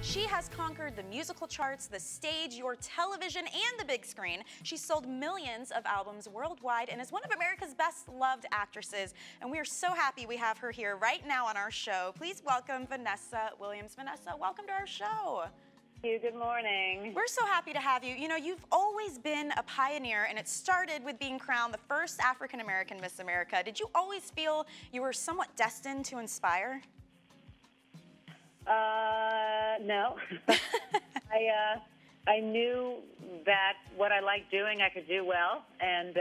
She has conquered the musical charts, the stage, your television, and the big screen. She's sold millions of albums worldwide and is one of America's best loved actresses. And we are so happy we have her here right now on our show. Please welcome Vanessa Williams. Vanessa, welcome to our show. Thank you. Good morning. We're so happy to have you. You know, you've always been a pioneer, and it started with being crowned the first African-American Miss America. Did you always feel you were somewhat destined to inspire? No. I knew that what I liked doing, I could do well. And,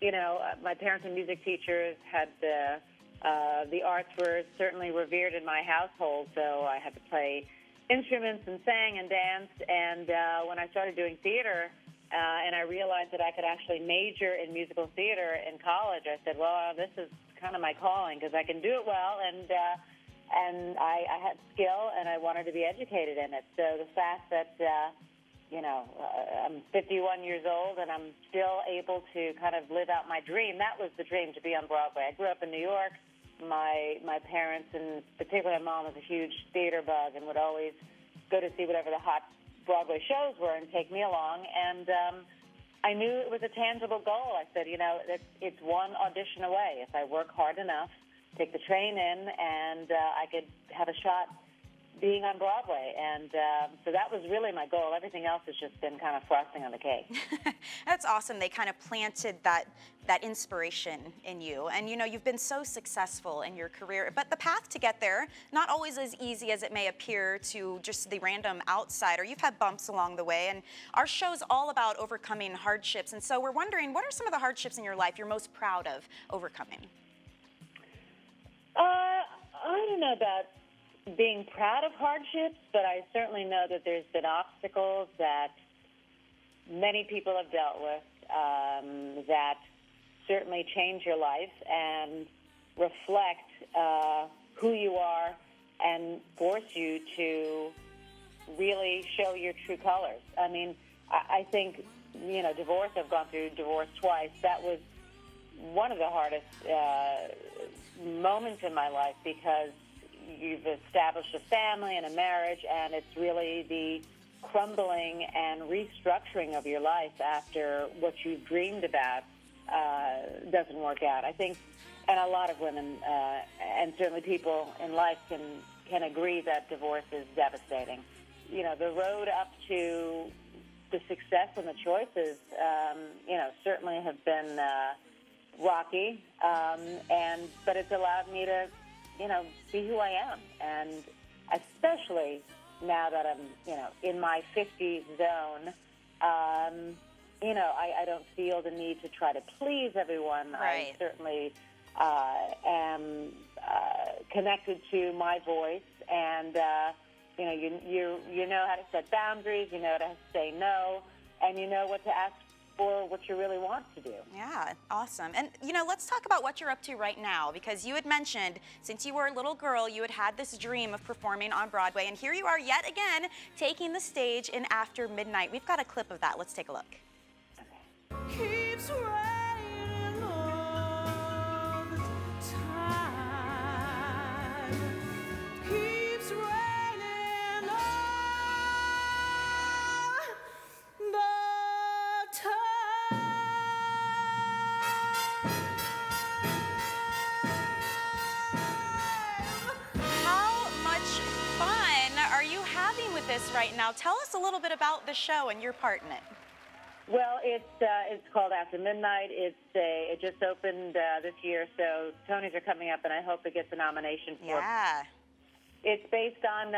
you know, my parents and music teachers had the arts were certainly revered in my household, so I had to play instruments and sang and danced. And when I started doing theater, and I realized that I could actually major in musical theater in college, I said, well, this is kind of my calling because I can do it well, and I had skill, and I wanted to be educated in it. So the fact that, you know, I'm 51 years old and I'm still able to kind of live out my dream, that was the dream, to be on Broadway. I grew up in New York. My parents, and particularly my mom, was a huge theater bug and would always go to see whatever the hot Broadway shows were and take me along. And I knew it was a tangible goal. I said, you know, it's one audition away. If I work hard enough, take the train in, and I could have a shot being on Broadway. And so that was really my goal. Everything else has just been kind of frosting on the cake. That's awesome. They kind of planted that inspiration in you. And, you know, you've been so successful in your career, but the path to get there, not always as easy as it may appear to just the random outsider. You've had bumps along the way, and our show's all about overcoming hardships. And so we're wondering, what are some of the hardships in your life you're most proud of overcoming? I don't know about being proud of hardships, but I certainly know that there's been obstacles that many people have dealt with that certainly change your life and reflect who you are and force you to really show your true colors. I mean, I think, you know, divorce, I've gone through divorce twice. That was one of the hardest moments in my life because you've established a family and a marriage, and it's really the crumbling and restructuring of your life after what you dreamed about doesn't work out. I think, and a lot of women and certainly people in life can agree that divorce is devastating. You know, the road up to the success and the choices, you know, certainly have been rocky, but it's allowed me to, you know, be who I am. And especially now that I'm, you know, in my 50s zone, you know, I don't feel the need to try to please everyone. Right. I certainly am connected to my voice, and you know, you know how to set boundaries, you know how to say no, and you know what to ask for, what you really want to do. Yeah, awesome. And, you know, let's talk about what you're up to right now, because you had mentioned since you were a little girl, you had this dream of performing on Broadway, and here you are yet again taking the stage in After Midnight. We've got a clip of that. Let's take a look. Keeps raining all the time. Keeps raining all the time. How much fun are you having with this right now? Tell us a little bit about the show and your part in it. Well, it's called After Midnight. It just opened this year, so Tonys are coming up, and I hope it gets a nomination for. Yeah. It's based on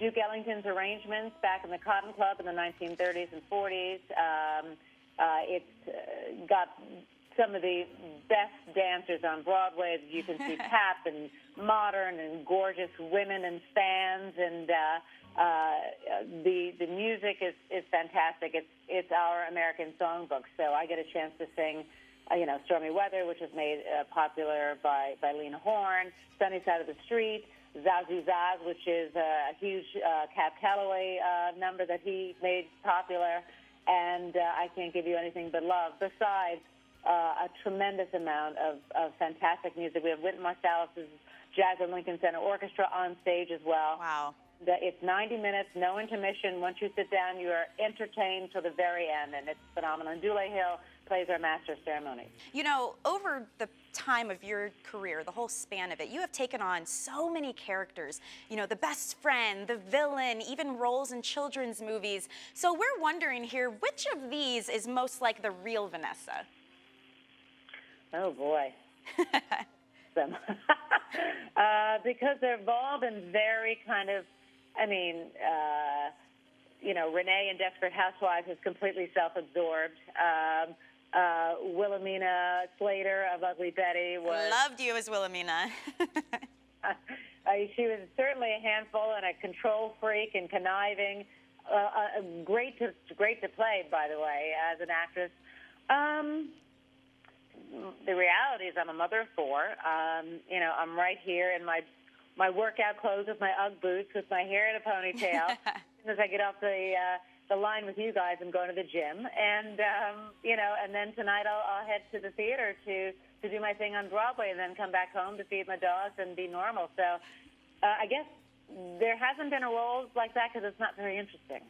Duke Ellington's arrangements back in the Cotton Club in the 1930s and 40s. It's got some of the best dancers on Broadway. You can see tap and modern and gorgeous women and fans, and the music is fantastic. It's our American songbook, so I get a chance to sing, you know, Stormy Weather, which was made popular by Lena Horne, Sunny Side of the Street, Zazu Zaz, which is a huge Cab Calloway number that he made popular, and I Can't Give You Anything But Love, besides a tremendous amount of fantastic music. We have Wynton Marsalis's Jazz at Lincoln Center Orchestra on stage as well. Wow. It's 90 minutes, no intermission. Once you sit down, you are entertained till the very end, and it's phenomenal. And Dule Hill plays our master of ceremonies. You know, over the time of your career, the whole span of it, you have taken on so many characters. You know, the best friend, the villain, even roles in children's movies. So we're wondering here, which of these is most like the real Vanessa? Oh, boy. Them. Because they've all been very kind of, I mean, you know, Renee in Desperate Housewives is completely self-absorbed. Wilhelmina Slater of Ugly Betty was... Loved you as Wilhelmina. She was certainly a handful and a control freak and conniving. Great to play, by the way, as an actress. The reality is I'm a mother of four. You know, I'm right here in my workout clothes with my Ugg boots with my hair in a ponytail. As soon as I get off the line with you guys, I'm going to the gym. And, you know, and then tonight I'll head to the theater to do my thing on Broadway and then come back home to feed my dogs and be normal. So I guess there hasn't been a role like that because it's not very interesting.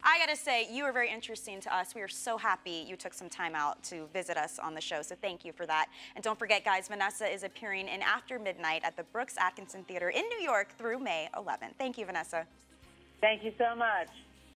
I gotta say, you were very interesting to us. We are so happy you took some time out to visit us on the show, so thank you for that. And don't forget, guys, Vanessa is appearing in After Midnight at the Brooks Atkinson Theater in New York through May 11th. Thank you, Vanessa. Thank you so much.